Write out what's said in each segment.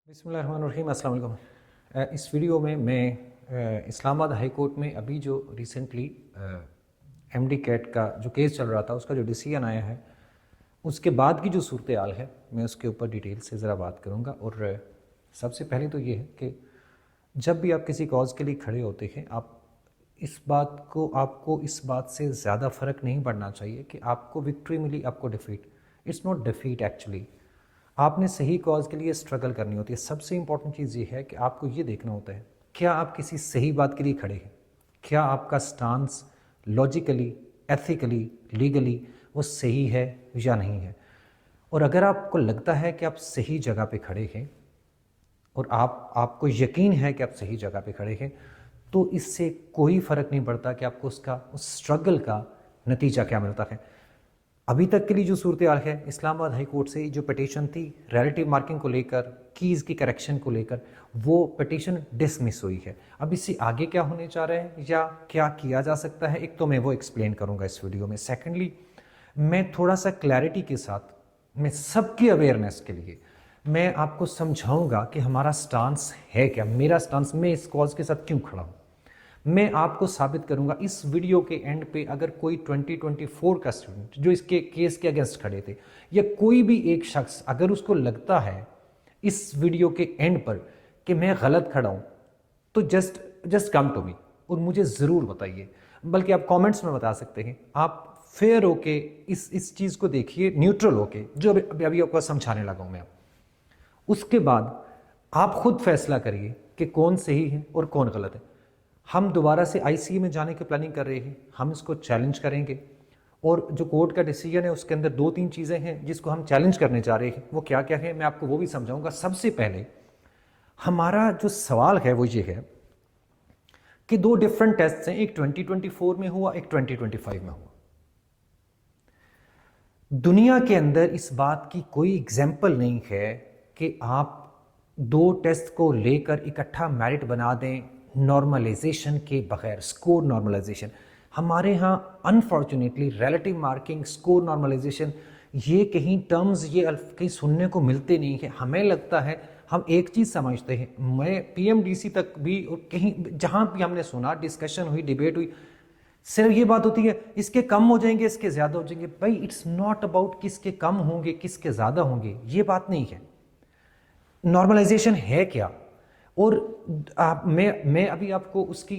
बिस्मिल्लाहिर्रहमानिर्रहीम, अस्सलाम वालेकुम। इस वीडियो में मैं इस्लामाबाद हाई कोर्ट में अभी जो रिसेंटली एमडी कैट का जो केस चल रहा था उसका जो डिसीजन आया है उसके बाद की जो सूरत हाल है मैं उसके ऊपर डिटेल से ज़रा बात करूँगा। और सबसे पहले तो ये है कि जब भी आप किसी कॉज के लिए खड़े होते हैं आपको इस बात से ज़्यादा फ़र्क नहीं पड़ना चाहिए कि आपको विक्ट्री मिली आपको defeat. It's not defeat actually. आपने सही कॉज के लिए स्ट्रगल करनी होती है। सबसे इंपॉर्टेंट चीज़ ये है कि आपको ये देखना होता है क्या आप किसी सही बात के लिए खड़े हैं, क्या आपका स्टांस लॉजिकली, एथिकली, लीगली वो सही है या नहीं है। और अगर आपको लगता है कि आप सही जगह पे खड़े हैं और आपको यकीन है कि आप सही जगह पे खड़े हैं तो इससे कोई फ़र्क नहीं पड़ता कि आपको उस स्ट्रगल का नतीजा क्या मिलता है। अभी तक के लिए जो सूरत हाल है, इस्लामाबाद हाई कोर्ट से जो पिटीशन थी रिलेटिव मार्किंग को लेकर, कीज़ की करेक्शन को लेकर, वो पिटीशन डिसमिस हुई है। अब इससे आगे क्या होने जा रहा है या क्या किया जा सकता है, एक तो मैं वो एक्सप्लेन करूँगा इस वीडियो में। सेकेंडली मैं थोड़ा सा क्लैरिटी के साथ, मैं सबकी अवेयरनेस के लिए मैं आपको समझाऊंगा कि हमारा स्टांस है क्या, मेरा स्टांस, मैं इस कॉज के साथ क्यों खड़ा हूँ। मैं आपको साबित करूंगा इस वीडियो के एंड पे। अगर कोई 2024 का स्टूडेंट जो इसके केस के अगेंस्ट खड़े थे या कोई भी एक शख्स अगर उसको लगता है इस वीडियो के एंड पर कि मैं गलत खड़ा हूं तो जस्ट कम टू मी और मुझे ज़रूर बताइए। बल्कि आप कमेंट्स में बता सकते हैं। आप फेयर होके इस चीज़ को देखिए, न्यूट्रल होके, जो अभी आपको समझाने लगा हूं मैं। उसके बाद आप खुद फैसला करिए कि कौन सही है और कौन गलत है। हम दोबारा से आईसीए में जाने की प्लानिंग कर रहे हैं, हम इसको चैलेंज करेंगे। और जो कोर्ट का डिसीजन है उसके अंदर 2-3 चीज़ें हैं जिसको हम चैलेंज करने जा रहे हैं। वो क्या क्या है मैं आपको वो भी समझाऊंगा। सबसे पहले हमारा जो सवाल है वो ये है कि 2 डिफरेंट टेस्ट हैं, एक 2024 में हुआ, एक 2025 में हुआ। दुनिया के अंदर इस बात की कोई एग्जाम्पल नहीं है कि आप 2 टेस्ट को लेकर इकट्ठा मेरिट बना दें नॉर्मलाइजेशन के बगैर, स्कोर नॉर्मलाइजेशन। हमारे यहाँ unfortunately relative marking, score normalization, ये कहीं टर्म्स ये कहीं सुनने को मिलते नहीं है। हमें लगता है, हम एक चीज़ समझते हैं, मैं पीएमडीसी तक भी और कहीं जहाँ भी हमने सुना, डिस्कशन हुई, डिबेट हुई, सिर्फ ये बात होती है इसके कम हो जाएंगे, इसके ज़्यादा हो जाएंगे। भाई इट्स नॉट अबाउट किसके कम होंगे किसके ज़्यादा होंगे, ये बात नहीं है। नॉर्मलाइजेशन है क्या, और मैं अभी आपको उसकी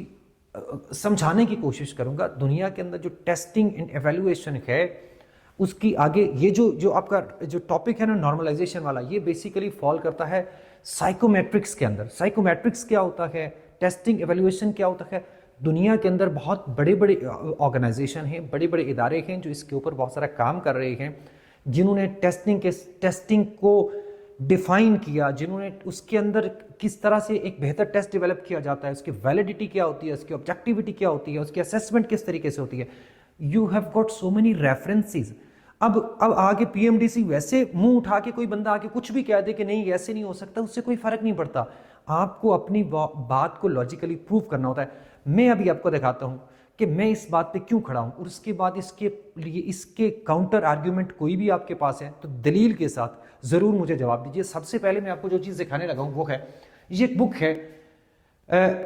समझाने की कोशिश करूंगा। दुनिया के अंदर जो टेस्टिंग एंड एवेल्युएशन है उसकी आगे ये जो आपका जो टॉपिक है ना नॉर्मलाइजेशन वाला, ये बेसिकली फॉल करता है साइकोमेट्रिक्स के अंदर। साइकोमेट्रिक्स क्या होता है, टेस्टिंग एवेल्युएशन क्या होता है। दुनिया के अंदर बहुत बड़े बड़े ऑर्गेनाइजेशन हैं, बड़े बड़े इदारे हैं जो इसके ऊपर बहुत सारा काम कर रहे हैं, जिन्होंने टेस्टिंग को डिफाइन किया, जिन्होंने उसके अंदर किस तरह से एक बेहतर टेस्ट डेवलप किया जाता है, उसकी वैलिडिटी क्या होती है, उसकी ऑब्जेक्टिविटी क्या होती है, उसकी असेसमेंट किस तरीके से होती है। You have got so many references. अब आगे पीएमडीसी वैसे मुंह उठा के कोई बंदा आके कुछ भी कह दे कि नहीं ऐसे नहीं हो सकता, उससे कोई फर्क नहीं पड़ता। आपको अपनी बात को लॉजिकली प्रूव करना होता है। मैं अभी आपको दिखाता हूं कि मैं इस बात पे क्यों खड़ा हूं, और उसके बाद इसके लिए इसके काउंटर आर्ग्यूमेंट कोई भी आपके पास है तो दलील के साथ ज़रूर मुझे जवाब दीजिए। सबसे पहले मैं आपको जो चीज़ दिखाने लगा हूं वो है, ये एक बुक है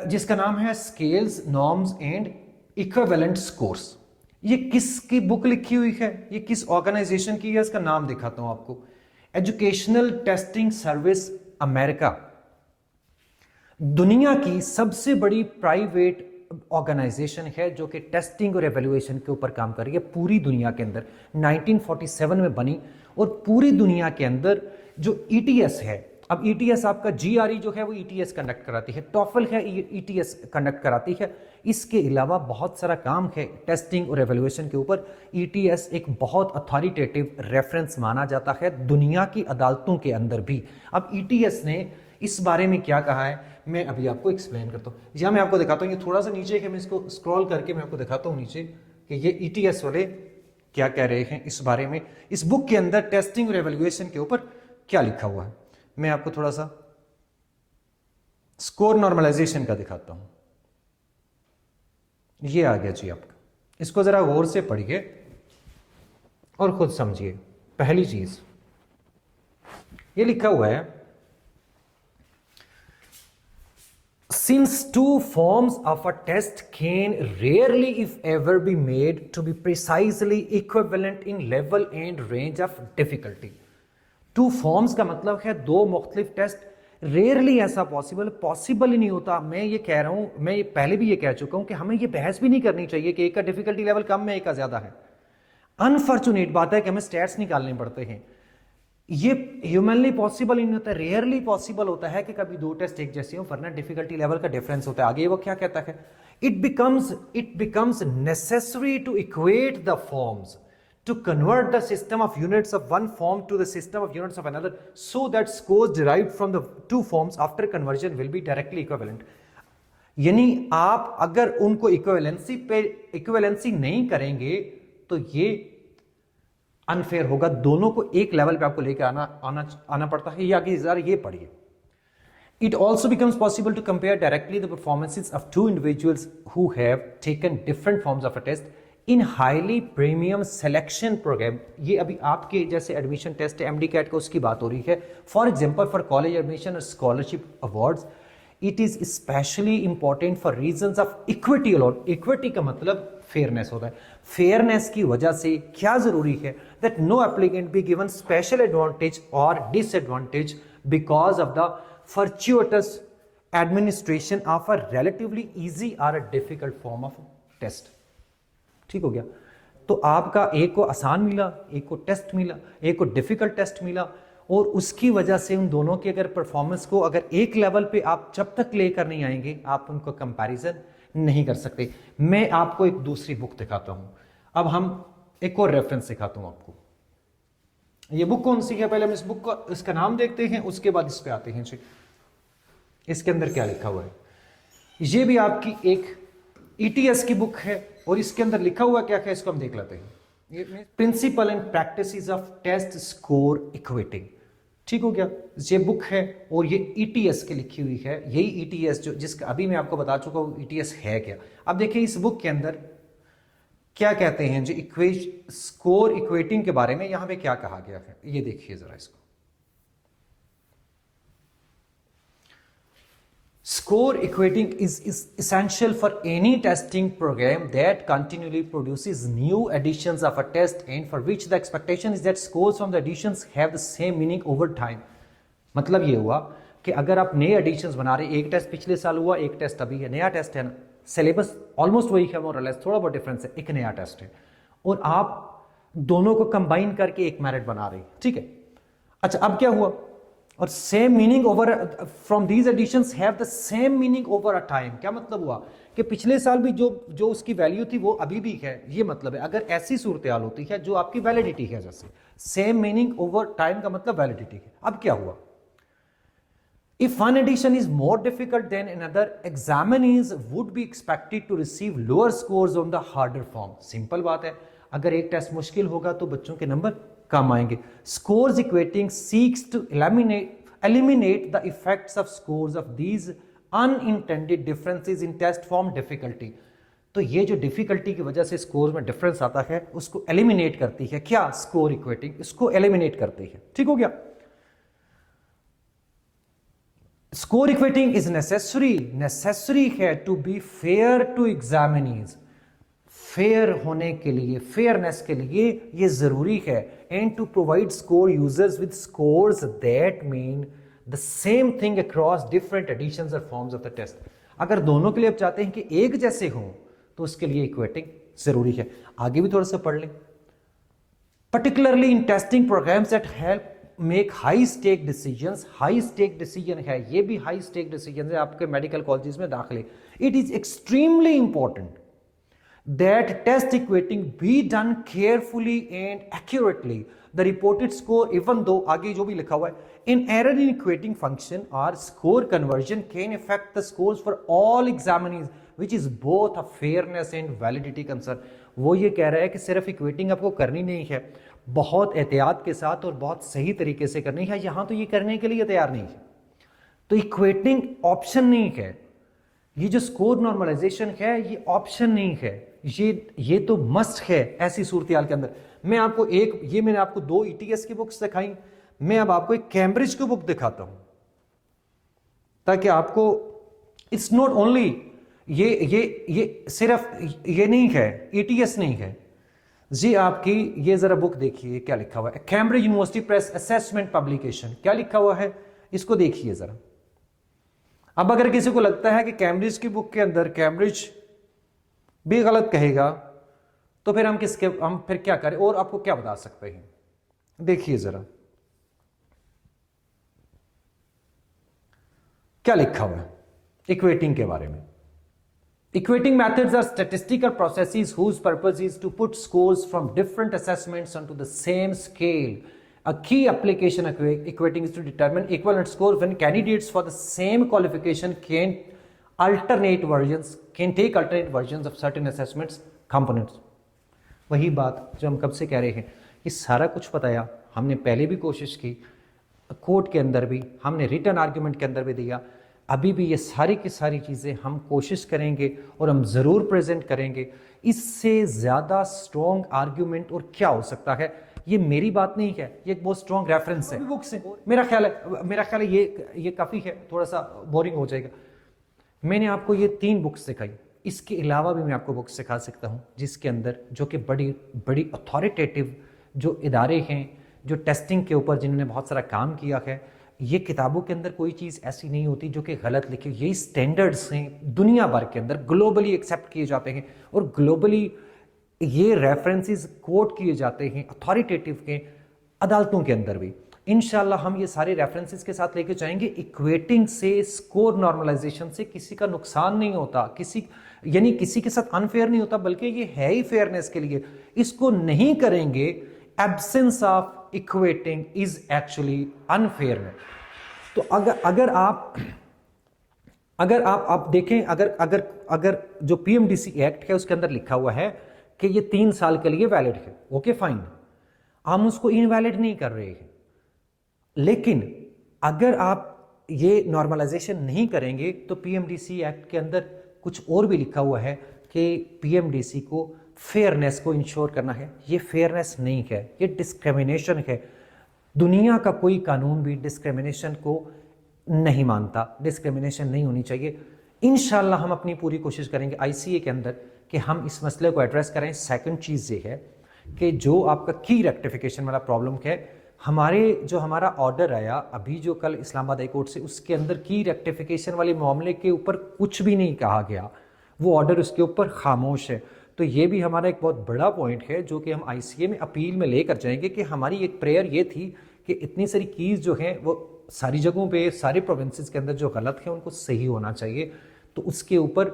जिसका नाम है scales, norms and equivalent scores. ये किसकी बुक लिखी हुई है, ये किस ऑर्गेनाइजेशन की है, इसका नाम दिखाता हूं आपको। एजुकेशनल टेस्टिंग सर्विस अमेरिका, दुनिया की सबसे बड़ी प्राइवेट ऑर्गेनाइजेशन है जो कि टेस्टिंग और एवेल्युएशन के ऊपर काम कर रही है पूरी दुनिया के अंदर। 1947 में बनी, और पूरी दुनिया के अंदर जो ईटीएस है, अब ईटीएस आपका जीआरई जो है वो ईटीएस कंडक्ट कराती है, टॉफल है ईटीएस कंडक्ट कराती है। इसके अलावा बहुत सारा काम है टेस्टिंग और एवेल्युएशन के ऊपर। ईटीएस एक बहुत अथॉरिटेटिव रेफरेंस माना जाता है दुनिया की अदालतों के अंदर भी। अब ईटीएस ने इस बारे में क्या कहा है मैं अभी आपको एक्सप्लेन करता हूँ, या मैं आपको दिखाता हूँ। ये थोड़ा सा नीचे है, मैं इसको स्क्रॉल करके मैं आपको दिखाता हूँ नीचे कि ये ईटीएस वाले क्या कह रहे हैं इस बारे में। इस बुक के अंदर टेस्टिंग और एवेल्युएशन के ऊपर क्या लिखा हुआ है मैं आपको थोड़ा सा स्कोर नॉर्मलाइजेशन का दिखाता हूं। ये आ गया जी आपका, इसको जरा गौर से पढ़िए और खुद समझिए। पहली चीज ये लिखा हुआ है Since two forms of a test can rarely if ever be made to be precisely equivalent in level and range of difficulty. Two forms का मतलब है दो मुख्तलिफ टेस्ट, रेयरली ऐसा पॉसिबल ही नहीं होता। मैं ये कह रहा हूं, मैं पहले भी ये कह चुका हूं कि हमें ये बहस भी नहीं करनी चाहिए कि एक का डिफिकल्टी लेवल कम है एक का ज्यादा है। अनफॉर्चुनेट बात है कि हमें स्टैट्स निकालने पड़ते हैं। ये ह्यूमनली पॉसिबल नहीं होता, रेयरली पॉसिबल होता है कि कभी दो टेस्ट एक जैसे हो, वरना डिफिकल्टी लेवल का डिफरेंस होता है। आगे वो क्या कहता है, it becomes necessary to equate the forms to convert the system of units of one form to the system of units of another so that scores derived from the two forms after conversion will be directly equivalent. यानी आप अगर उनको equivalency नहीं करेंगे तो ये unfair होगा, दोनों को एक लेवल पे आपको लेकर आना पड़ता है। ये आगे जरा ये पढ़िए। It also becomes possible to compare directly the performances of two individuals who have taken different forms of a test in highly premium selection programme. ये अभी आपके जैसे एडमिशन टेस्ट है एमडी कैट का, उसकी बात हो रही है। For example for college admission और scholarship awards it is especially important for reasons of equity allot. Equity का मतलब फेयरनेस होता है। फेयरनेस की वजह से क्या जरूरी है that no applicant be given special advantage और disadvantage because of the fortuitous administration of a relatively easy और a difficult form of test. ठीक हो गया। तो आपका एक को आसान मिला, एक को टेस्ट मिला, एक को डिफिकल्ट टेस्ट मिला, और उसकी वजह से उन दोनों की अगर परफॉर्मेंस को अगर एक लेवल पे आप जब तक लेकर नहीं आएंगे आप उनको कंपैरिजन नहीं कर सकते। मैं आपको एक दूसरी बुक दिखाता हूं। अब हम एक और रेफरेंस दिखाता हूं आपको। ये बुक कौन सी है, पहले हम इस बुक का इसका नाम देखते हैं, उसके बाद इस पे आते हैं। इसके अंदर क्या लिखा हुआ है, ये भी आपकी एक ईटीएस की बुक है और इसके अंदर लिखा हुआ क्या है इसको हम देख लेते हैं। Principle and practices of test score equating. ठीक हो गया। ये बुक है और ये ईटीएस की लिखी हुई है। यही ईटीएस जो जिसका अभी मैं आपको बता चुका हूं ईटीएस है क्या। अब देखिए इस बुक के अंदर क्या कहते हैं जो स्कोर इक्वेटिंग के बारे में, यहां पे क्या कहा गया है ये देखिए जरा इसको। Score equating is essential for any testing program that continually produces new editions of a test and for which the expectation is that scores from the editions have the same meaning over time. मतलब ये हुआ कि अगर आप नए editions बना रहे, एक टेस्ट पिछले साल हुआ, एक टेस्ट अभी है, नया टेस्ट है ना, सिलेबस ऑलमोस्ट वही है, मोर और लेस, थोड़ा बहुत डिफरेंस है, एक नया टेस्ट है और आप दोनों को कंबाइन करके एक मेरिट बना रहे, ठीक है। अच्छा अब क्या हुआ, और same meaning over from these editions have the same meaning over a time. क्या मतलब हुआ कि पिछले साल भी जो उसकी वैल्यू थी वो अभी भी है, ये मतलब है। अगर ऐसी सूरत हाल होती है जो आपकी वैलिडिटी है, जैसे सेम मीनिंग ओवर टाइम का मतलब वैलिडिटी है। अब क्या हुआ, if one edition is more difficult than another, examinees would be expected to receive lower scores on the harder form. Simple बात है, अगर एक टेस्ट मुश्किल होगा तो बच्चों के नंबर कम आएंगे। Scores equating seeks to eliminate the effects of scores of these unintended differences in test form difficulty। तो ये जो डिफिकल्टी की वजह से स्कोर में डिफरेंस आता है उसको एलिमिनेट करती है। क्या, स्कोर इक्वेटिंग इसको एलिमिनेट करती है। ठीक हो गया। स्कोर इक्वेटिंग इज नेसेसरी है to be fair to examinees. Fair होने के लिए, फेयरनेस के लिए ये जरूरी है। And to provide score users with scores that mean the same thing across different editions और फॉर्म्स ऑफ द टेस्ट। अगर दोनों के लिए आप चाहते हैं कि एक जैसे हों तो उसके लिए इक्वेटिंग जरूरी है। आगे भी थोड़ा सा पढ़ लें। Particularly in testing programs that help make high stake decisions. High stake decision है, ये भी हाई स्टेक डिसीजन है आपके मेडिकल कॉलेजेस में दाखिले। It is extremely important that test equating be done carefully and accurately. The reported score, even though आगे जो भी लिखा हुआ है, in error in equating function or score conversion can affect the scores for all examinees, which is both a fairness and validity concern. वो ये कह रहा है कि सिर्फ इक्वेटिंग आपको करनी नहीं है, बहुत एहतियात के साथ और बहुत सही तरीके से करनी है। यहाँ तो ये करने के लिए तैयार नहीं है, तो इक्वेटिंग ऑप्शन नहीं है। ये जो स्कोर नॉर्मलाइजेशन है ये ऑप्शन नहीं है, ये तो मस्ट है ऐसी सूरत के अंदर। मैं आपको मैंने आपको 2 ईटीएस की बुक्स दिखाई, मैं अब आपको एक कैम्ब्रिज की बुक दिखाता हूं ताकि आपको इट्स नॉट ओनली ये सिर्फ ये नहीं है, ETS नहीं है जी। आपकी ये जरा बुक देखिए क्या लिखा हुआ है, Cambridge university press assessment publication, क्या लिखा हुआ है इसको देखिए जरा। अब अगर किसी को लगता है कि कैम्ब्रिज की बुक के अंदर कैम्ब्रिज भी गलत कहेगा तो फिर हम फिर क्या करें, और आपको क्या बता सकते हैं, देखिए जरा क्या लिखा हुआ है इक्वेटिंग के बारे में। Equating methods are statistical processes whose purpose is to put scores from different assessments onto the same scale. A key application of equating is to determine equivalent scores when candidates for the same qualification can take alternate versions of certain assessments components. वही बात जो हम कब से कह रहे हैं, ये सारा कुछ बताया हमने, पहले भी कोशिश की, कोर्ट के अंदर भी हमने, रिटर्न आर्ग्यूमेंट के अंदर भी दिया, अभी भी ये सारी की सारी चीज़ें हम कोशिश करेंगे और हम ज़रूर प्रेजेंट करेंगे। इससे ज़्यादा स्ट्रॉन्ग आर्ग्यूमेंट और क्या हो सकता है, ये मेरी बात नहीं है, ये एक बहुत स्ट्रॉन्ग रेफरेंस है बुक से। मेरा ख्याल है ये काफ़ी है, थोड़ा सा बोरिंग हो जाएगा। मैंने आपको ये 3 बुक्स सिखाई, इसके अलावा भी मैं आपको बुक्स सिखा सकता हूँ जिसके अंदर जो कि बड़ी बड़ी अथॉरिटेटिव जो इदारे हैं जो टेस्टिंग के ऊपर जिन्होंने बहुत सारा काम किया है, ये किताबों के अंदर कोई चीज़ ऐसी नहीं होती जो कि गलत लिखी। यही स्टैंडर्ड्स हैं दुनिया भर के अंदर, ग्लोबली एक्सेप्ट किए जाते हैं और ग्लोबली ये रेफरेंसेस कोट किए जाते हैं अथॉरिटेटिव के अदालतों के अंदर भी। इंशाल्लाह हम ये सारे रेफरेंसेस के साथ लेके जाएंगे। इक्वेटिंग से, स्कोर नॉर्मलाइजेशन से किसी का नुकसान नहीं होता, किसी के साथ अनफेयर नहीं होता, बल्कि ये है ही फेयरनेस के लिए। इसको नहीं करेंगे, absence of equating is actually unfairness. तो अगर आप देखें, अगर जो PMDC एक्ट है उसके अंदर लिखा हुआ है कि ये 3 साल के लिए वैलिड है, ओके फाइन, हम उसको इनवैलिड नहीं कर रहे हैं। लेकिन अगर आप ये नॉर्मलाइजेशन नहीं करेंगे तो PMDC एक्ट के अंदर कुछ और भी लिखा हुआ है कि PMDC को फेयरनेस को इंश्योर करना है। ये फेयरनेस नहीं है, ये डिस्क्रिमिनेशन है। दुनिया का कोई कानून भी डिस्क्रिमिनेशन को नहीं मानता, डिस्क्रिमिनेशन नहीं होनी चाहिए। इंशाल्लाह हम अपनी पूरी कोशिश करेंगे ICA के अंदर कि हम इस मसले को एड्रेस करें। सेकंड चीज़ ये है कि जो आपका की रेक्टिफिकेशन वाला प्रॉब्लम है, हमारा ऑर्डर आया अभी जो कल इस्लामाबाद हाई कोर्ट से, उसके अंदर की रेक्टिफिकेशन वाले मामले के ऊपर कुछ भी नहीं कहा गया, वो ऑर्डर उसके ऊपर खामोश है। तो ये भी हमारा एक बहुत बड़ा पॉइंट है जो कि हम ICA में अपील में लेकर जाएंगे कि हमारी एक प्रेयर ये थी कि इतनी सारी कीज़ जो हैं वो सारी जगहों पे, सारे प्रोविंसेस के अंदर जो गलत है उनको सही होना चाहिए। तो उसके ऊपर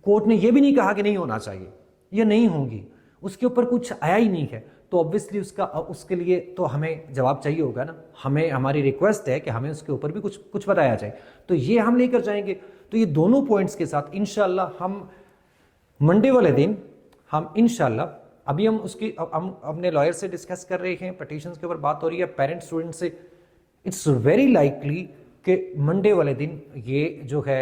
कोर्ट ने ये भी नहीं कहा कि नहीं होना चाहिए, ये नहीं होंगी, उसके ऊपर कुछ आया ही नहीं है। तो ऑब्वियसली उसके लिए तो हमें जवाब चाहिए होगा ना, हमारी रिक्वेस्ट है कि हमें उसके ऊपर भी कुछ बताया जाए। तो ये हम लेकर जाएंगे। तो ये दोनों पॉइंट्स के साथ इंशाल्लाह हम मंडे वाले दिन हम इंशाल्लाह, अभी हम अपने लॉयर से डिस्कस कर रहे हैं, पटिशन्स के ऊपर बात हो रही है, पेरेंट स्टूडेंट से। इट्स वेरी लाइकली कि मंडे वाले दिन ये जो है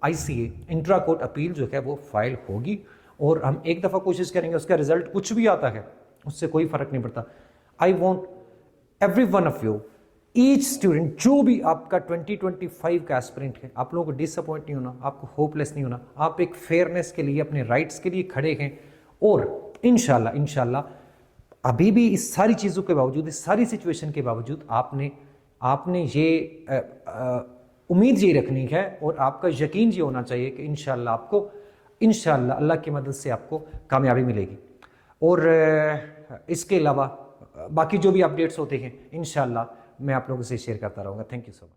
ICA इंट्रा कोर्ट अपील जो है वो फाइल होगी और हम एक दफ़ा कोशिश करेंगे। उसका रिजल्ट कुछ भी आता है उससे कोई फ़र्क नहीं पड़ता। I want every one of you, each student, जो भी आपका 2025 का एस्पिरेंट है, आप लोगों को डिसअपॉइंट नहीं होना, आपको होपलेस नहीं होना। आप एक फेयरनेस के लिए, अपने राइट्स के लिए खड़े हैं और इंशाल्लाह अभी भी इस सारी चीज़ों के बावजूद, इस सारी सिचुएशन के बावजूद आपने ये उम्मीद ये रखनी है और आपका यकीन ये होना चाहिए कि इंशाल्लाह अल्लाह की मदद से आपको कामयाबी मिलेगी। और इसके अलावा बाकी जो भी अपडेट्स होते हैं इंशाल्लाह मैं आप लोगों से शेयर करता रहूँगा। Thank you so much.